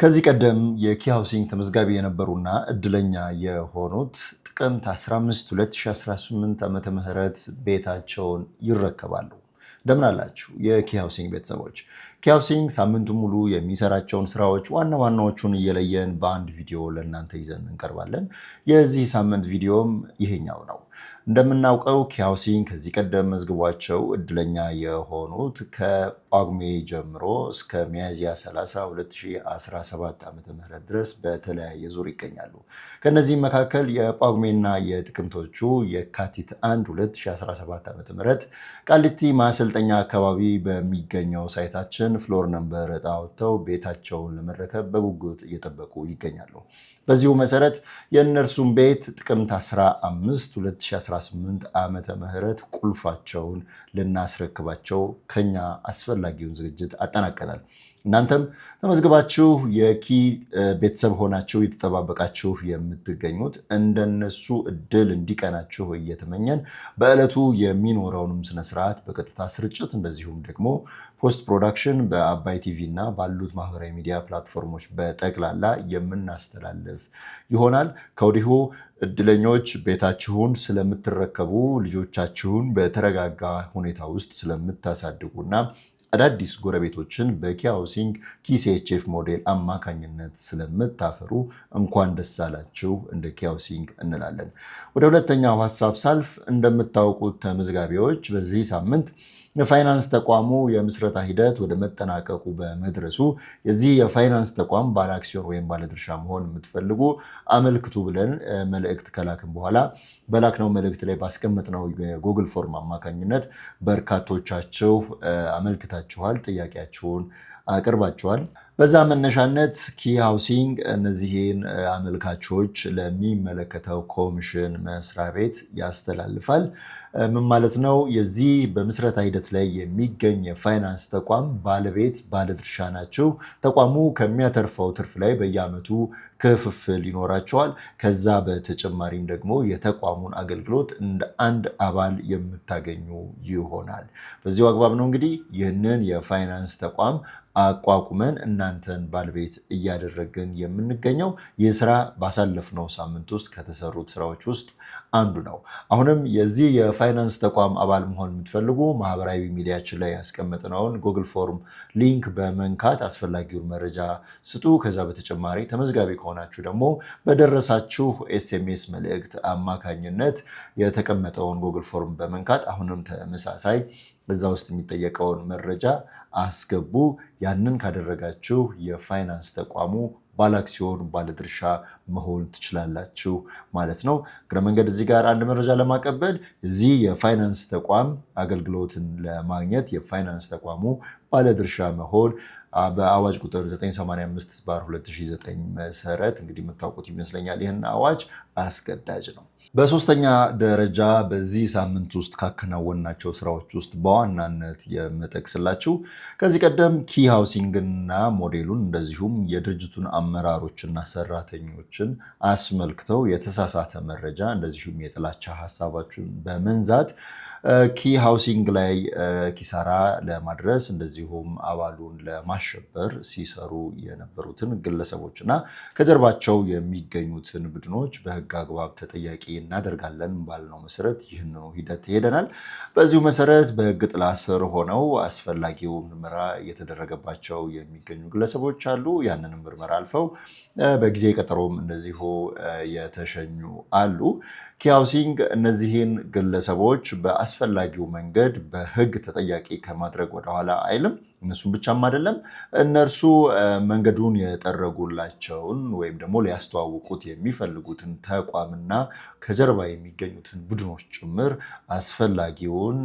ከዚህ ቀደም የኪ ሃውሲንግ ተመዝጋቢ የነበሩና እድለኛ የሆኑት ጥቅምት 15 2018 ዓመተ ምህረት ቤታቸውን ይረከባሉ። እንደምን አላችሁ የኪ ሃውሲንግ ቤተሰቦች? ኪ ሃውሲንግ ሳምንቱን ሙሉ የሚሰራቸውን ስራዎች ዋና ዋናዎቹን እየለየን በአንድ ቪዲዮ ለእናንተ ይዘን እንቀርባለን። የዚህ ሳምንት ቪዲዮም ይሄኛው ነው። እንደምናውቀው ኪ ሃውሲንግ ከዚህ ቀደም መዝግቧቸው እድለኛ የሆኑት ከጳጉሜ ጀምሮ እስከ ሚያዝያ 30 2017 ዓ.ም ድረስ በተለያየ ዙር ይገኛሉ። ከነዚህ መካከል የጳጉሜና የጥቅምቶቹ የካቲት 1 2017 ዓ.ም ቃሊቲ ማሰልጠኛ አካባቢ በሚገኘው ሳይታችን ፍሎር ነምበር ዕጣ ወጥተው ቤታቸውን ለመረከብ በጉጉት እየጠበቁ ይገኛሉ። በዚሁ መሰረት የእነርሱን ቤት ጥቅምት 15 2018 ዓመተ ምህረት ቁልፋቸውን ልናስረክባቸው ከኛ አስፈላጊውን ዝግጅት አጠናቀናል። እናንተም ተመዝግባችሁ የኪ ቤተሰብ ሆናችሁ የተጠባበቃችሁ የምትገኙት እንደነሱ እድል እንዲቀናችሁ እየተመኘን በዕለቱ የሚኖረውንም ስነስርዓት በቀጥታ ስርጭት እንደዚሁም ደግሞ ፖስት ፕሮዳክሽን በአባይ ቲቪ እና ባሉት ማህበራዊ ሚዲያ ፕላትፎርሞች በጠቅላላ የምናስተላልፍ ይሆናል። ከወዲሁ እድለኞች ቤታችሁን ስለምትረከቡ ልጆቻችሁን በተረጋጋ ሁኔታ ውስጥ ስለምታሳድጉና አዳዲስ ጎረቤቶችን በኪ ሃውሲንግ ኪ.ሲ.ኤች.ኤፍ ሞዴል አማካኝነት ስለምታፈሩ እንኳን ደስ አላችሁ እንደ ኪ ሃውሲንግ እንላለን። ወደ ሁለተኛው ሀሳብ ሳልፍ እንደምታውቁት ተመዝጋቢዎች በዚህ ሳምንት የፋይናንስ ተቋሙ የምስረታ ሂደት ወደ መጠናቀቁ በመድረሱ የዚህ የፋይናንስ ተቋም ባለ አክሲዮን ወይም ባለድርሻ መሆን የምትፈልጉ አመልክቱ ብለን መልእክት ከላክን በኋላ በላክነው መልእክት ላይ ባስቀመጥነው የጉግል ፎርም አማካኝነት በርካቶቻችሁ አመልክታችኋል፣ ጥያቄያችሁን አቅርባችኋል። በዛ መነሻነት ኪ ሃውሲንግ እነዚህን አመልካቾች ለሚመለከተው ኮሚሽን መስሪያ ቤት ያስተላልፋል። ምን ማለት ነው? የዚህ በምስረታ ሂደት ላይ የሚገኝ የፋይናንስ ተቋም ባለቤት ባለድርሻ ናቸው። ተቋሙ ከሚያተርፈው ትርፍ ላይ በየዓመቱ ክፍፍል ይኖራቸዋል። ከዛ በተጨማሪም ደግሞ የተቋሙን አገልግሎት እንደ አንድ አባል የምታገኙ ይሆናል። በዚሁ አግባብ ነው እንግዲህ ይህንን የፋይናንስ ተቋም አቋቁመን እናንተን ባለቤት እያደረግን የምንገኘው። ይህ ስራ ባሳለፍነው ሳምንት ውስጥ ከተሰሩት ስራዎች ውስጥ አንዱ ነው። አሁንም የዚህ የፋይናንስ ተቋም አባል መሆን የምትፈልጉ ማህበራዊ ሚዲያችን ላይ ያስቀመጥነውን ጉግል ፎርም ሊንክ በመንካት አስፈላጊውን መረጃ ስጡ። ከዛ በተጨማሪ ተመዝጋቢ ከሆናችሁ ደግሞ በደረሳችሁ ኤስኤምኤስ መልእክት አማካኝነት የተቀመጠውን ጉግል ፎርም በመንካት አሁንም ተመሳሳይ እዛ ውስጥ የሚጠየቀውን መረጃ አስገቡ። ያንን ካደረጋችሁ የፋይናንስ ተቋሙ ባለአክሲዮን ባለድርሻ መሆን ትችላላችሁ ማለት ነው። እግረ መንገድ እዚህ ጋር አንድ መረጃ ለማቀበል እዚህ የፋይናንስ ተቋም አገልግሎትን ለማግኘት የፋይናንስ ተቋሙ ባለድርሻ መሆን በአዋጅ ቁጥር 985/2009 መሰረት እንግዲህ የምታውቁት ይመስለኛል። ይህን አዋጅ አስገዳጅ ነው። በሶስተኛ ደረጃ በዚህ ሳምንት ውስጥ ካከናወናቸው ስራዎች ውስጥ በዋናነት የምጠቅስላችሁ ከዚህ ቀደም ኪ ሃውሲንግና ሞዴሉን እንደዚሁም የድርጅቱን አመራሮችና ሰራተኞችን አስመልክተው የተሳሳተ መረጃ እንደዚሁም የጥላቻ ሀሳባችሁን በመንዛት ኪ ሃውሲንግ ላይ ኪሳራ ለማድረስ እንደዚሁም አባሉን ለማሸበር ሲሰሩ የነበሩትን ግለሰቦችና ከጀርባቸው የሚገኙትን ቡድኖች በሕግ አግባብ ተጠያቂ እናደርጋለን ባልነው መሰረት ይህንኑ ሂደት ሄደናል። በዚሁ መሰረት በሕግ ጥላ ስር ሆነው አስፈላጊው ምርመራ እየተደረገባቸው የሚገኙ ግለሰቦች አሉ። ያንንም ምርመራ አልፈው በጊዜ ቀጠሮም እንደዚሁ የተሸኙ አሉ። ኪ ሃውሲንግ እነዚህን ግለሰቦች በአስፈላጊው መንገድ በሕግ ተጠያቂ ከማድረግ ወደኋላ አይልም። እነሱም ብቻም አይደለም፣ እነርሱ መንገዱን የጠረጉላቸውን ወይም ደግሞ ሊያስተዋውቁት የሚፈልጉትን ተቋምና ከጀርባ የሚገኙትን ቡድኖች ጭምር አስፈላጊውን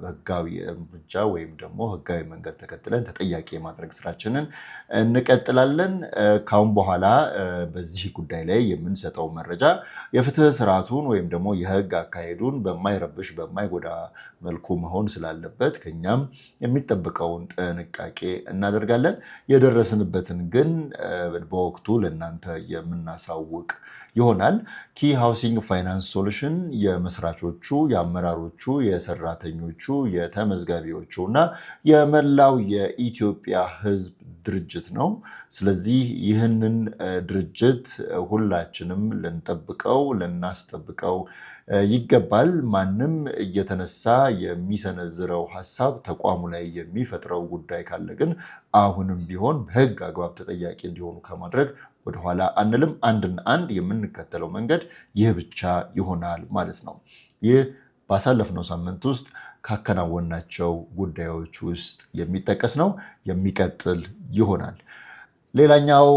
ሕጋዊ እርምጃ ወይም ደግሞ ሕጋዊ መንገድ ተከትለን ተጠያቂ የማድረግ ስራችንን እንቀጥላለን። ካሁን በኋላ በዚህ ጉዳይ ላይ የምንሰጠው መረጃ የፍትህ ስርዓቱን ወይም ደግሞ የሕግ አካሄዱን በማይረብሽ በማይጎዳ መልኩ መሆን ስላለበት ከኛም የሚጠበቀውን ጥንቃቄ እናደርጋለን። የደረስንበትን ግን በወቅቱ ለእናንተ የምናሳውቅ ይሆናል። ኪ ሃውሲንግ ፋይናንስ ሶሉሽን የመስራቾቹ፣ የአመራሮቹ፣ የሰራተኞቹ፣ የተመዝጋቢዎቹ እና የመላው የኢትዮጵያ ሕዝብ ድርጅት ነው። ስለዚህ ይህንን ድርጅት ሁላችንም ልንጠብቀው ልናስጠብቀው ይገባል። ማንም እየተነሳ የሚሰነዝረው ሐሳብ ተቋሙ ላይ የሚፈጥረው ጉዳይ ካለ ግን አሁንም ቢሆን በሕግ አግባብ ተጠያቂ እንዲሆኑ ከማድረግ ወደኋላ አንልም። አንድና አንድ የምንከተለው መንገድ ይህ ብቻ ይሆናል ማለት ነው። ይህ ባሳለፍነው ሳምንት ውስጥ ካከናወናቸው ጉዳዮች ውስጥ የሚጠቀስ ነው፣ የሚቀጥል ይሆናል። ሌላኛው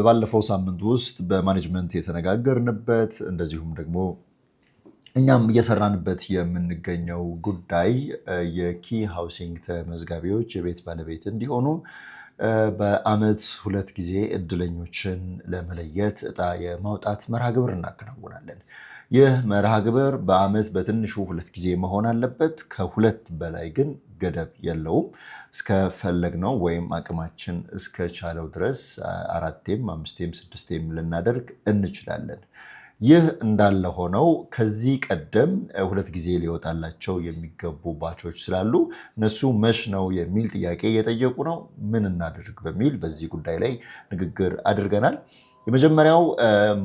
ባለፈው ሳምንት ውስጥ በማኔጅመንት የተነጋገርንበት እንደዚሁም ደግሞ እኛም እየሰራንበት የምንገኘው ጉዳይ የኪ ሃውሲንግ ተመዝጋቢዎች የቤት ባለቤት እንዲሆኑ በዓመት 2 ጊዜ እድለኞችን ለመለየት ዕጣ የማውጣት መርሃ ግብር እናከናውናለን። ይህ መርሃ ግብር በዓመት በትንሹ 2 ጊዜ መሆን አለበት። ከ2 በላይ ግን ገደብ የለውም። እስከፈለግነው ወይም አቅማችን እስከቻለው ድረስ 4ቴም 5ቴም 6ቴም ልናደርግ እንችላለን። ይህ እንዳለ ሆነው ከዚህ ቀደም 2 ጊዜ ሊወጣላቸው የሚገቡ ባቾች ስላሉ እነሱ መች ነው የሚል ጥያቄ እየጠየቁ ነው። ምን እናድርግ በሚል በዚህ ጉዳይ ላይ ንግግር አድርገናል። የመጀመሪያው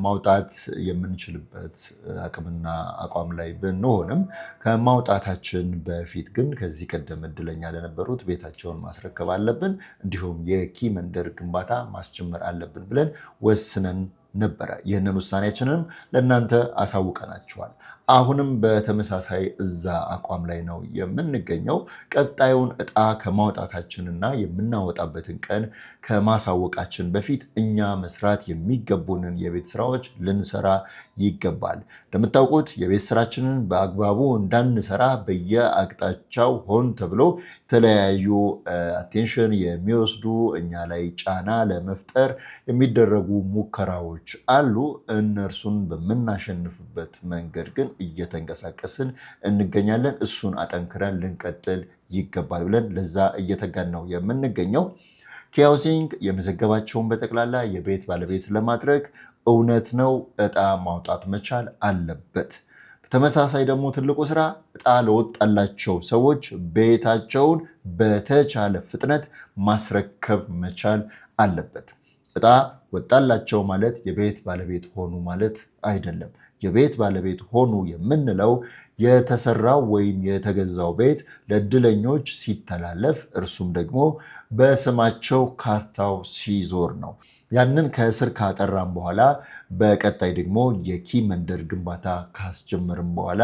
ማውጣት የምንችልበት አቅምና አቋም ላይ ብንሆንም ከማውጣታችን በፊት ግን ከዚህ ቀደም እድለኛ ለነበሩት ቤታቸውን ማስረከብ አለብን፣ እንዲሁም የኪ መንደር ግንባታ ማስጀመር አለብን ብለን ወስነን ነበረ። ይህንን ውሳኔያችንንም ለእናንተ አሳውቀናችኋል። አሁንም በተመሳሳይ እዛ አቋም ላይ ነው የምንገኘው። ቀጣዩን ዕጣ ከማውጣታችንና የምናወጣበትን ቀን ከማሳወቃችን በፊት እኛ መስራት የሚገቡንን የቤት ስራዎች ልንሰራ ይገባል። እንደምታውቁት የቤት ስራችንን በአግባቡ እንዳንሰራ በየአቅጣጫው ሆን ተብሎ የተለያዩ አቴንሽን የሚወስዱ እኛ ላይ ጫና ለመፍጠር የሚደረጉ ሙከራዎች አሉ። እነርሱን በምናሸንፍበት መንገድ ግን እየተንቀሳቀስን እንገኛለን። እሱን አጠንክረን ልንቀጥል ይገባል ብለን ለዛ እየተጋን ነው የምንገኘው። ኪ ሃውሲንግ የመዘገባቸውን በጠቅላላ የቤት ባለቤት ለማድረግ እውነት ነው ዕጣ ማውጣት መቻል አለበት። በተመሳሳይ ደግሞ ትልቁ ስራ ዕጣ ለወጣላቸው ሰዎች ቤታቸውን በተቻለ ፍጥነት ማስረከብ መቻል አለበት። ዕጣ ወጣላቸው ማለት የቤት ባለቤት ሆኑ ማለት አይደለም። የቤት ባለቤት ሆኑ የምንለው የተሰራው ወይም የተገዛው ቤት ለእድለኞች ሲተላለፍ እርሱም ደግሞ በስማቸው ካርታው ሲዞር ነው። ያንን ከስር ካጠራም በኋላ በቀጣይ ደግሞ የኪ መንደር ግንባታ ካስጀመርም በኋላ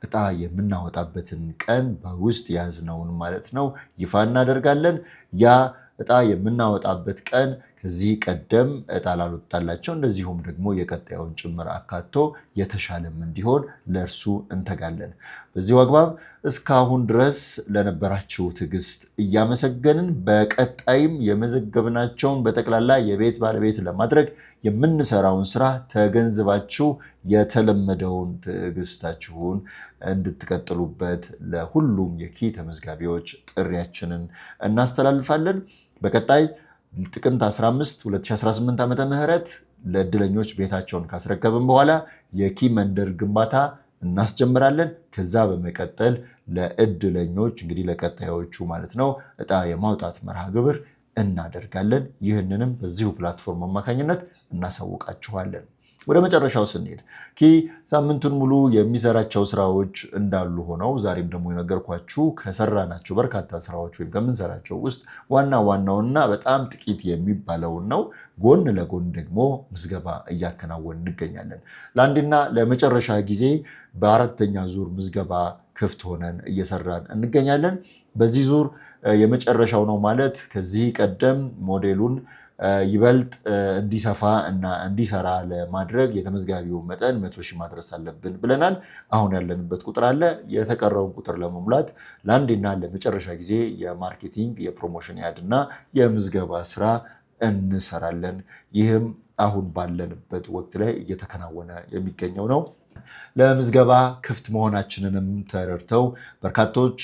ዕጣ የምናወጣበትን ቀን በውስጥ ያዝነውን ማለት ነው ይፋ እናደርጋለን። ያ ዕጣ የምናወጣበት ቀን ከዚህ ቀደም ዕጣ ላልወጣላቸው እንደዚሁም ደግሞ የቀጣዩን ጭምር አካቶ የተሻለም እንዲሆን ለእርሱ እንተጋለን። በዚሁ አግባብ እስካሁን ድረስ ለነበራችሁ ትዕግስት እያመሰገንን በቀጣይም የመዘገብናቸውን በጠቅላላ የቤት ባለቤት ለማድረግ የምንሰራውን ስራ ተገንዝባችሁ የተለመደውን ትዕግስታችሁን እንድትቀጥሉበት ለሁሉም የኪ ተመዝጋቢዎች ጥሪያችንን እናስተላልፋለን። በቀጣይ ጥቅምት 15 2018 ዓ.ም ለእድለኞች ቤታቸውን ካስረከብን በኋላ የኪ መንደር ግንባታ እናስጀምራለን። ከዛ በመቀጠል ለእድለኞች እንግዲህ ለቀጣዮቹ ማለት ነው ዕጣ የማውጣት መርሃ ግብር እናደርጋለን። ይህንንም በዚሁ ፕላትፎርም አማካኝነት እናሳውቃችኋለን። ወደ መጨረሻው ስንሄድ ኪ ሳምንቱን ሙሉ የሚሰራቸው ስራዎች እንዳሉ ሆነው ዛሬም ደግሞ የነገርኳችሁ ከሰራናቸው በርካታ ስራዎች ወይም ከምንሰራቸው ውስጥ ዋና ዋናውና በጣም ጥቂት የሚባለውን ነው። ጎን ለጎን ደግሞ ምዝገባ እያከናወን እንገኛለን። ለአንድና ለመጨረሻ ጊዜ በ4ኛ ዙር ምዝገባ ክፍት ሆነን እየሰራን እንገኛለን። በዚህ ዙር የመጨረሻው ነው ማለት ከዚህ ቀደም ሞዴሉን ይበልጥ እንዲሰፋ እና እንዲሰራ ለማድረግ የተመዝጋቢው መጠን 100 ሺህ ማድረስ አለብን ብለናል። አሁን ያለንበት ቁጥር አለ። የተቀረውን ቁጥር ለመሙላት ለአንድና ለመጨረሻ ጊዜ የማርኬቲንግ የፕሮሞሽን ያድ እና የምዝገባ ስራ እንሰራለን። ይህም አሁን ባለንበት ወቅት ላይ እየተከናወነ የሚገኘው ነው። ለምዝገባ ክፍት መሆናችንንም ተረድተው በርካቶች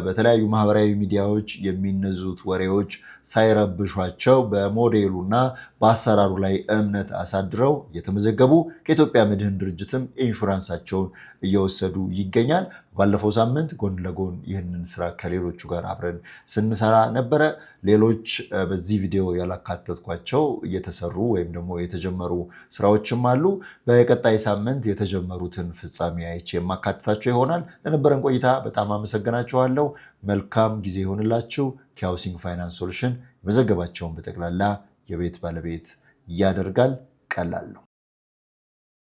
በተለያዩ ማህበራዊ ሚዲያዎች የሚነዙት ወሬዎች ሳይረብሿቸው በሞዴሉና በአሰራሩ ላይ እምነት አሳድረው የተመዘገቡ ከኢትዮጵያ መድህን ድርጅትም ኢንሹራንሳቸውን እየወሰዱ ይገኛል። ባለፈው ሳምንት ጎን ለጎን ይህንን ስራ ከሌሎቹ ጋር አብረን ስንሰራ ነበረ። ሌሎች በዚህ ቪዲዮ ያላካተትኳቸው እየተሰሩ ወይም ደግሞ የተጀመሩ ስራዎችም አሉ። በቀጣይ ሳምንት የተጀመሩትን ፍጻሜ አይቼ የማካተታቸው ይሆናል። ለነበረን ቆይታ በጣም አመሰግናችኋለሁ። መልካም ጊዜ ይሆንላችሁ። ሃውሲንግ ፋይናንስ ሶሉሽን የመዘገባቸውን በጠቅላላ የቤት ባለቤት ያደርጋል። ቀላል ነው።